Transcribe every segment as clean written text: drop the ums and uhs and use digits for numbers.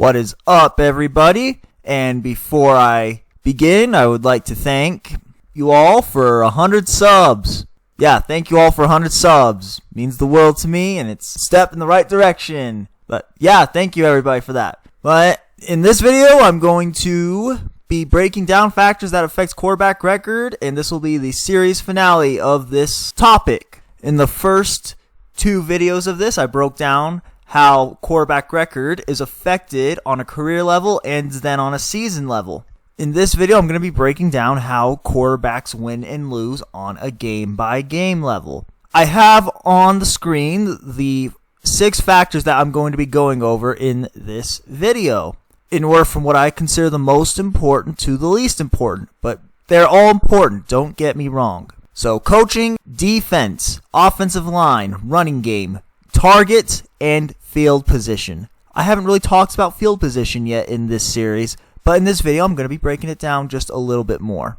What is up, everybody? And before I begin, I would like to thank you all for 100 subs. Yeah, thank you all for 100 subs. Means the world to me, and it's a step in the right direction. But yeah, thank you everybody for that. But in this video, I'm going to be breaking down factors that affect quarterback record, and this will be the series finale of this topic. In the first two videos of this, I broke down how quarterback record is affected on a career level and then on a season level. In this video, I'm going to be breaking down how quarterbacks win and lose on a game-by-game level. I have on the screen the 6 factors that I'm going to be going over in this video, in order from what I consider the most important to the least important, but they're all important, don't get me wrong. So coaching, defense, offensive line, running game, target, and field position. I haven't really talked about field position yet in this series, but in this video I'm going to be breaking it down just a little bit more.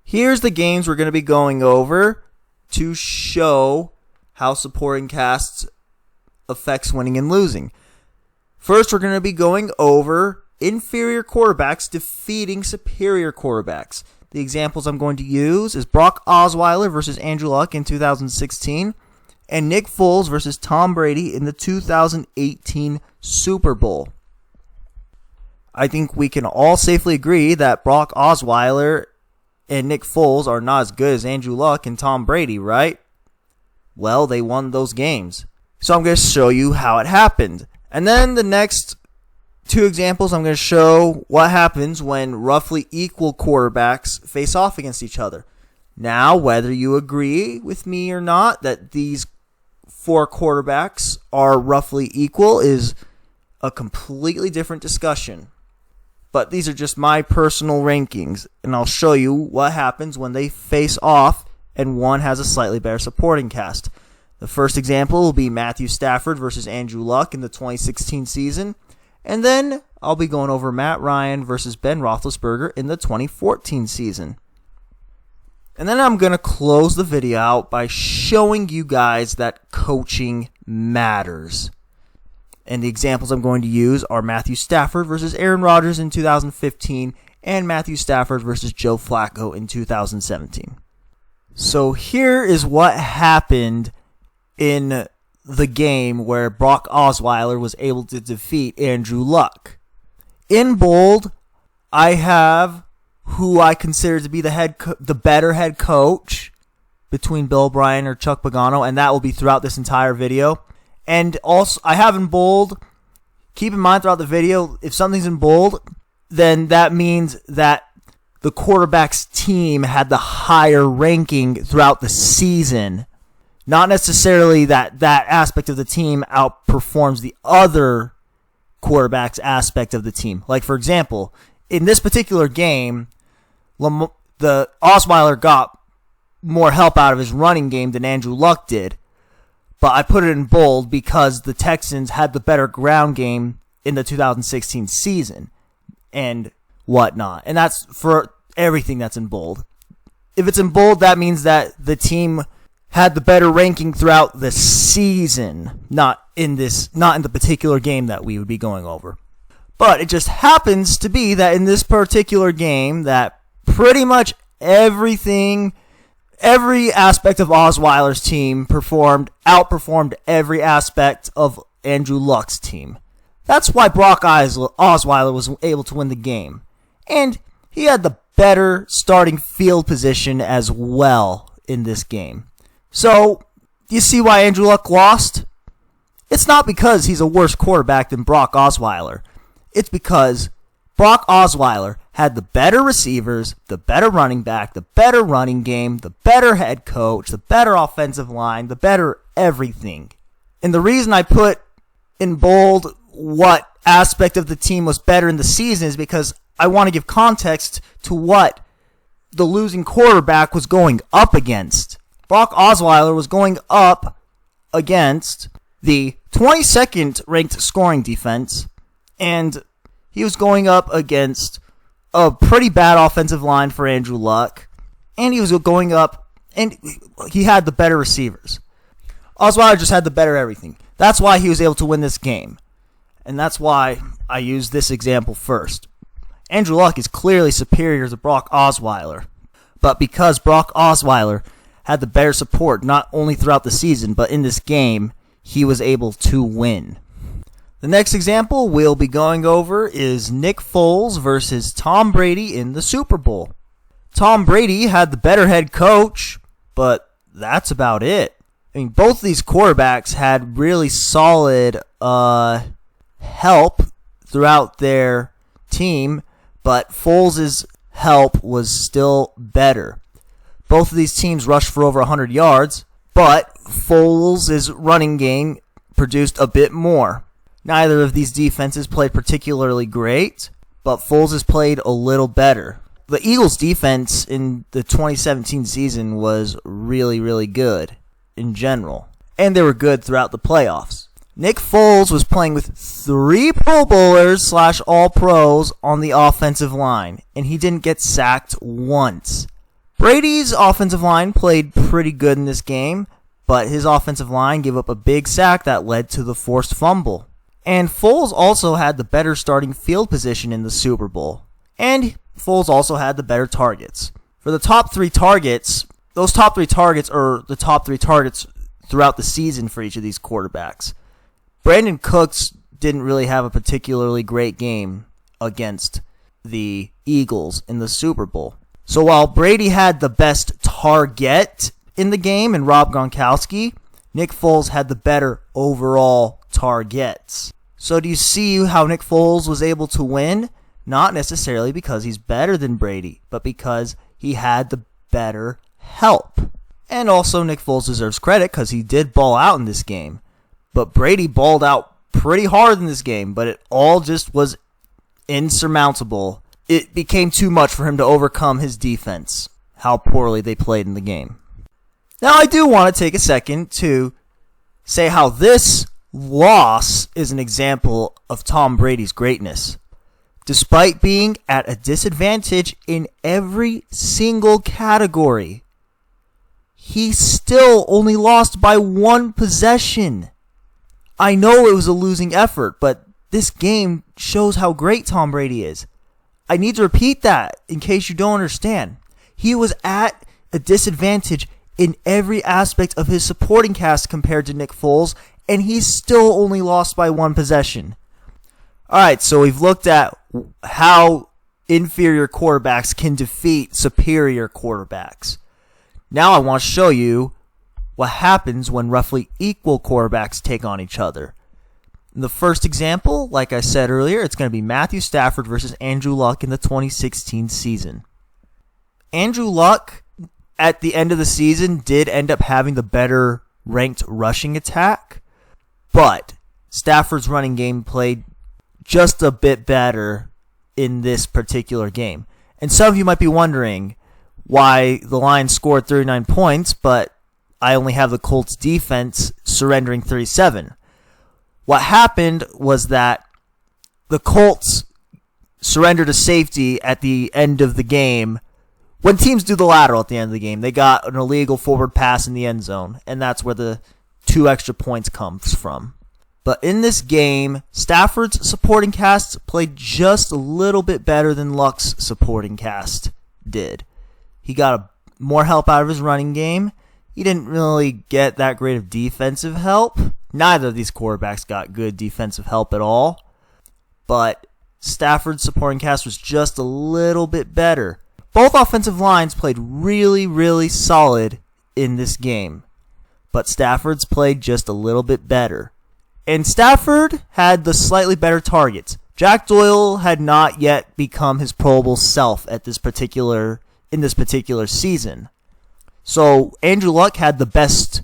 Here's the games we're going to be going over to show how supporting casts affects winning and losing. First, we're going to be going over inferior quarterbacks defeating superior quarterbacks. The examples I'm going to use is Brock Osweiler versus Andrew Luck in 2016, and Nick Foles versus Tom Brady in the 2018 Super Bowl. I think we can all safely agree that Brock Osweiler and Nick Foles are not as good as Andrew Luck and Tom Brady, right? Well, they won those games. So I'm going to show you how it happened. And then the next 2 examples, I'm going to show what happens when roughly equal quarterbacks face off against each other. Now, whether you agree with me or not that these 4 quarterbacks are roughly equal is a completely different discussion. But these are just my personal rankings, and I'll show you what happens when they face off and one has a slightly better supporting cast. The first example will be Matthew Stafford versus Andrew Luck in the 2016 season, and then I'll be going over Matt Ryan versus Ben Roethlisberger in the 2014 season. And then I'm going to close the video out by showing you guys that coaching matters. And the examples I'm going to use are Matthew Stafford versus Aaron Rodgers in 2015 and Matthew Stafford versus Joe Flacco in 2017. So here is what happened in the game where Brock Osweiler was able to defeat Andrew Luck. In bold, I have who I consider to be the better head coach between Bill O'Brien or Chuck Pagano, and that will be throughout this entire video. And also, I have in bold, keep in mind throughout the video, if something's in bold, then that means that the quarterback's team had the higher ranking throughout the season. Not necessarily that aspect of the team outperforms the other quarterback's aspect of the team. Like, for example, in this particular game, the Osweiler got more help out of his running game than Andrew Luck did. But I put it in bold because the Texans had the better ground game in the 2016 season and whatnot. And that's for everything that's in bold. If it's in bold, that means that the team had the better ranking throughout the season, not in the particular game that we would be going over. But it just happens to be that in this particular game that pretty much every aspect of Osweiler's team outperformed every aspect of Andrew Luck's team. That's why Brock Osweiler was able to win the game. And he had the better starting field position as well in this game. So, you see why Andrew Luck lost? It's not because he's a worse quarterback than Brock Osweiler. It's because Brock Osweiler had the better receivers, the better running back, the better running game, the better head coach, the better offensive line, the better everything. And the reason I put in bold what aspect of the team was better in the season is because I want to give context to what the losing quarterback was going up against. Brock Osweiler was going up against the 22nd ranked scoring defense, and he was going up against a pretty bad offensive line for Andrew Luck, and he was going up, and he had the better receivers. Osweiler just had the better everything. That's why he was able to win this game. And that's why I use this example first. Andrew Luck is clearly superior to Brock Osweiler, but because Brock Osweiler had the better support not only throughout the season, but in this game, he was able to win. The next example we'll be going over is Nick Foles versus Tom Brady in the Super Bowl. Tom Brady had the better head coach, but that's about it. I mean, both of these quarterbacks had really solid help throughout their team, but Foles' help was still better. Both of these teams rushed for over 100 yards, but Foles' running game produced a bit more. Neither of these defenses played particularly great, but Foles' played a little better. The Eagles' defense in the 2017 season was really, really good in general, and they were good throughout the playoffs. Nick Foles was playing with 3 Pro Bowlers / All-Pros on the offensive line, and he didn't get sacked once. Brady's offensive line played pretty good in this game, but his offensive line gave up a big sack that led to the forced fumble. And Foles also had the better starting field position in the Super Bowl. And Foles also had the better targets. For the top 3 targets, those top 3 targets are the top 3 targets throughout the season for each of these quarterbacks. Brandon Cooks didn't really have a particularly great game against the Eagles in the Super Bowl. So while Brady had the best target in the game and Rob Gronkowski, Nick Foles had the better overall targets. So do you see how Nick Foles was able to win? Not necessarily because he's better than Brady, but because he had the better help. And also Nick Foles deserves credit because he did ball out in this game. But Brady balled out pretty hard in this game, but it all just was insurmountable. It became too much for him to overcome his defense, how poorly they played in the game. Now I do want to take a second to say how this loss is an example of Tom Brady's greatness. Despite being at a disadvantage in every single category, he still only lost by 1 possession. I know it was a losing effort, but this game shows how great Tom Brady is. I need to repeat that in case you don't understand. He was at a disadvantage in every aspect of his supporting cast compared to Nick Foles, and he still only lost by 1 possession. Alright, so we've looked at how inferior quarterbacks can defeat superior quarterbacks. Now I want to show you what happens when roughly equal quarterbacks take on each other. In the first example, like I said earlier, it's going to be Matthew Stafford versus Andrew Luck in the 2016 season. Andrew Luck, at the end of the season, did end up having the better ranked rushing attack, but Stafford's running game played just a bit better in this particular game. And some of you might be wondering why the Lions scored 39 points, but I only have the Colts defense surrendering 37. What happened was that the Colts surrendered a safety at the end of the game. When teams do the lateral at the end of the game, they got an illegal forward pass in the end zone, and that's where the 2 extra points comes from. But in this game, Stafford's supporting cast played just a little bit better than Luck's supporting cast did. He got more help out of his running game. He didn't really get that great of defensive help. Neither of these quarterbacks got good defensive help at all. But Stafford's supporting cast was just a little bit better. Both offensive lines played really, really solid in this game. But Stafford's played just a little bit better. And Stafford had the slightly better targets. Jack Doyle had not yet become his Pro Bowl self in this particular season. So Andrew Luck had the best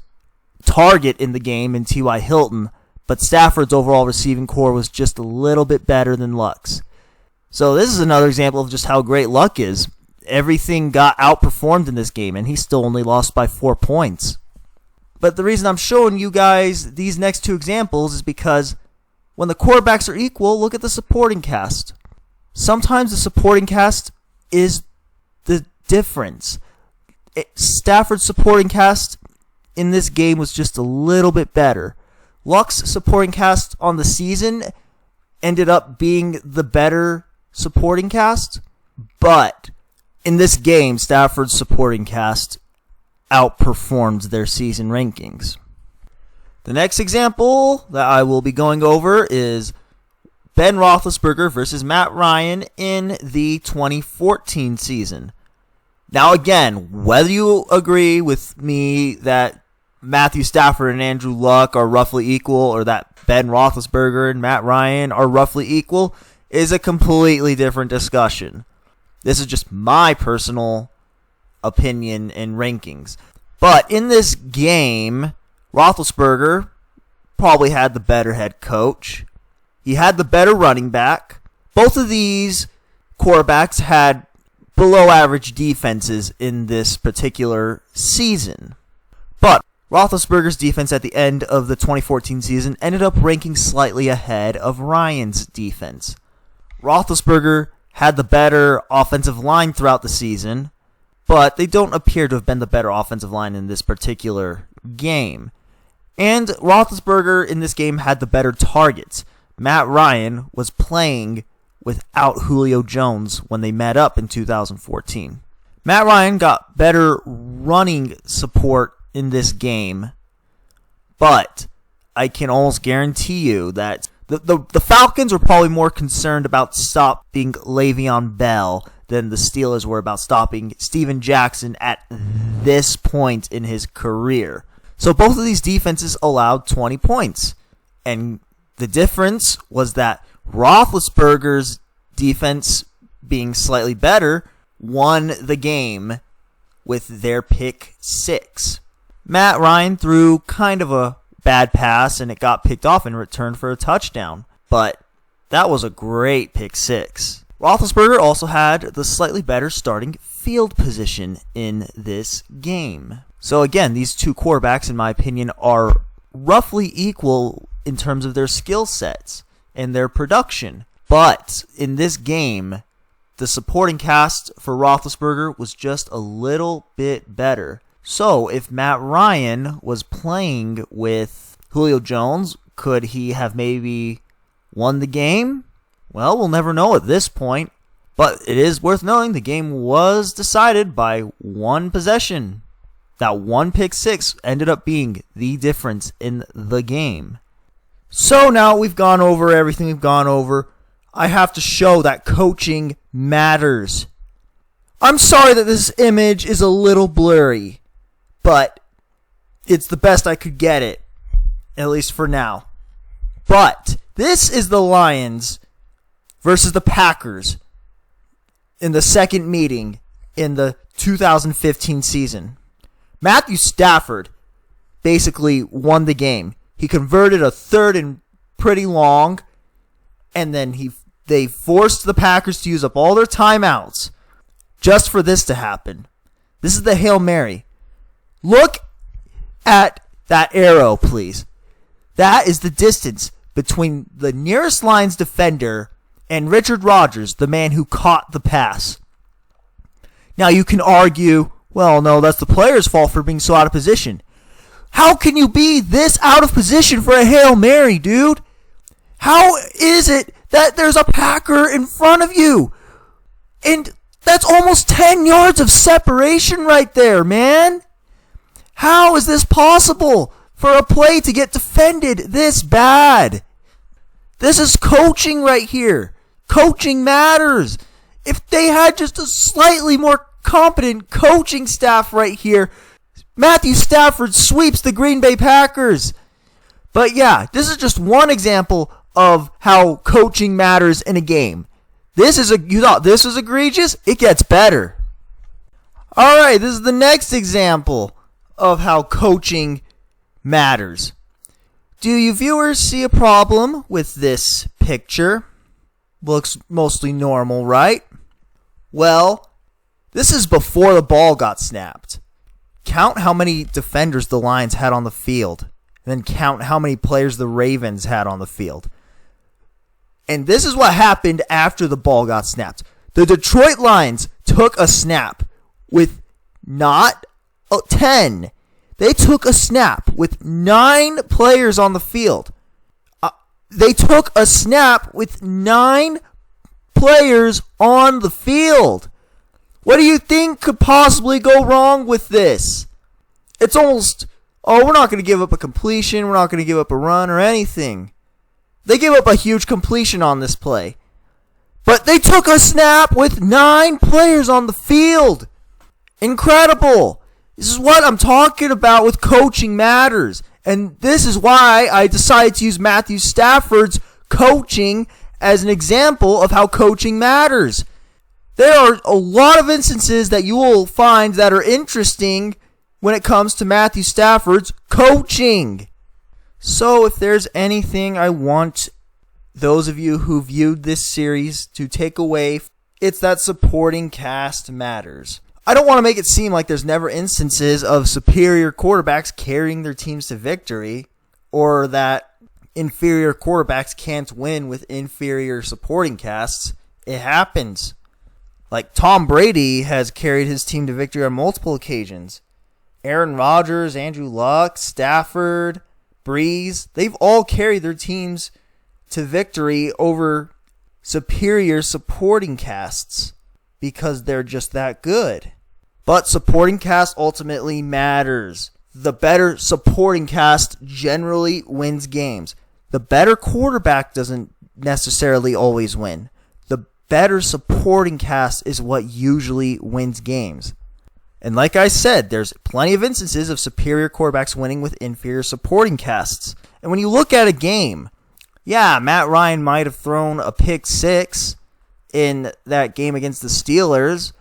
target in the game in T.Y. Hilton, but Stafford's overall receiving core was just a little bit better than Luck's. So this is another example of just how great Luck is. Everything got outperformed in this game, and he still only lost by 4 points. But the reason I'm showing you guys these next 2 examples is because when the quarterbacks are equal, look at the supporting cast. Sometimes the supporting cast is the difference. Stafford's supporting cast in this game was just a little bit better. Luck's supporting cast on the season ended up being the better supporting cast, but in this game, Stafford's supporting cast outperformed their season rankings. The next example that I will be going over is Ben Roethlisberger versus Matt Ryan in the 2014 season. Now again, whether you agree with me that Matthew Stafford and Andrew Luck are roughly equal, or that Ben Roethlisberger and Matt Ryan are roughly equal, is a completely different discussion. This is just my personal opinion and rankings. But in this game, Roethlisberger probably had the better head coach. He had the better running back. Both of these quarterbacks had below average defenses in this particular season. But Roethlisberger's defense at the end of the 2014 season ended up ranking slightly ahead of Ryan's defense. Roethlisberger had the better offensive line throughout the season, but they don't appear to have been the better offensive line in this particular game. And Roethlisberger in this game had the better targets. Matt Ryan was playing without Julio Jones when they met up in 2014. Matt Ryan got better running support in this game, but I can almost guarantee you that the Falcons were probably more concerned about stopping Le'Veon Bell than the Steelers were about stopping Steven Jackson at this point in his career. So both of these defenses allowed 20 points. And the difference was that Roethlisberger's defense, being slightly better, won the game with their pick six. Matt Ryan threw kind of a bad pass, and it got picked off in return for a touchdown. But that was a great pick six. Roethlisberger also had the slightly better starting field position in this game. So again, these two quarterbacks, in my opinion, are roughly equal in terms of their skill sets and their production. But in this game, the supporting cast for Roethlisberger was just a little bit better. So if Matt Ryan was playing with Julio Jones, could he have maybe won the game? Well, we'll never know at this point. But it is worth knowing the game was decided by one possession. That one pick six ended up being the difference in the game. So now we've gone over everything we've gone over. I have to show that coaching matters. I'm sorry that this image is a little blurry, but it's the best I could get it, at least for now. But this is the Lions versus the Packers in the second meeting in the 2015 season. Matthew Stafford basically won the game. He converted a third and pretty long, and then they forced the Packers to use up all their timeouts just for this to happen. This is the Hail Mary. Look at that arrow, please. That is the distance between the nearest Lions defender and Richard Rodgers, the man who caught the pass. Now you can argue, well, no, that's the player's fault for being so out of position. How can you be this out of position for a Hail Mary, dude? How is it that there's a Packer in front of you? And that's almost 10 yards of separation right there, man. How is this possible for a play to get defended this bad? This is coaching right here. Coaching matters. If they had just a slightly more competent coaching staff right here, Matthew Stafford sweeps the Green Bay Packers. But yeah, this is just one example of how coaching matters in a game. You thought this was egregious? It gets better. Alright, this is the next example of how coaching matters. Do you viewers see a problem with this picture? Looks mostly normal, right? Well, this is before the ball got snapped. Count how many defenders the Lions had on the field, and then count how many players the Ravens had on the field. And this is what happened after the ball got snapped. The Detroit Lions took a snap with not 10. They took a snap with 9 players on the field. They took a snap with 9 players on the field. What do you think could possibly go wrong with this? It's almost, we're not going to give up a completion. We're not going to give up a run or anything. They gave up a huge completion on this play. But they took a snap with 9 players on the field. Incredible. This is what I'm talking about with coaching matters. And this is why I decided to use Matthew Stafford's coaching as an example of how coaching matters. There are a lot of instances that you will find that are interesting when it comes to Matthew Stafford's coaching. So if there's anything I want those of you who viewed this series to take away, it's that supporting cast matters. I don't want to make it seem like there's never instances of superior quarterbacks carrying their teams to victory, or that inferior quarterbacks can't win with inferior supporting casts. It happens. Like Tom Brady has carried his team to victory on multiple occasions. Aaron Rodgers, Andrew Luck, Stafford, Breeze, they've all carried their teams to victory over superior supporting casts because they're just that good. But supporting cast ultimately matters. The better supporting cast generally wins games. The better quarterback doesn't necessarily always win. The better supporting cast is what usually wins games. And like I said, there's plenty of instances of superior quarterbacks winning with inferior supporting casts. And when you look at a game, yeah, Matt Ryan might have thrown a pick 6 in that game against the Steelers,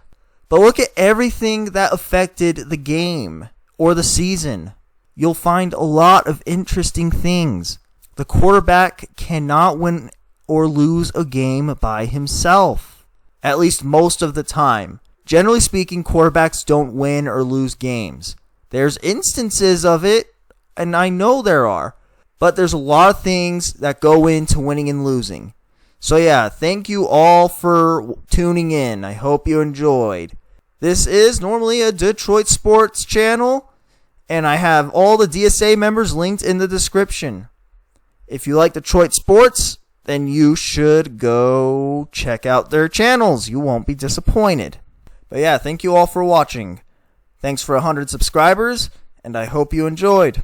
but look at everything that affected the game or the season. You'll find a lot of interesting things. The quarterback cannot win or lose a game by himself, at least most of the time. Generally speaking, quarterbacks don't win or lose games. There's instances of it, and I know there are, but there's a lot of things that go into winning and losing. So yeah, thank you all for tuning in. I hope you enjoyed. This is normally a Detroit sports channel, and I have all the DSA members linked in the description. If you like Detroit sports, then you should go check out their channels. You won't be disappointed. But yeah, thank you all for watching. Thanks for 100 subscribers, and I hope you enjoyed.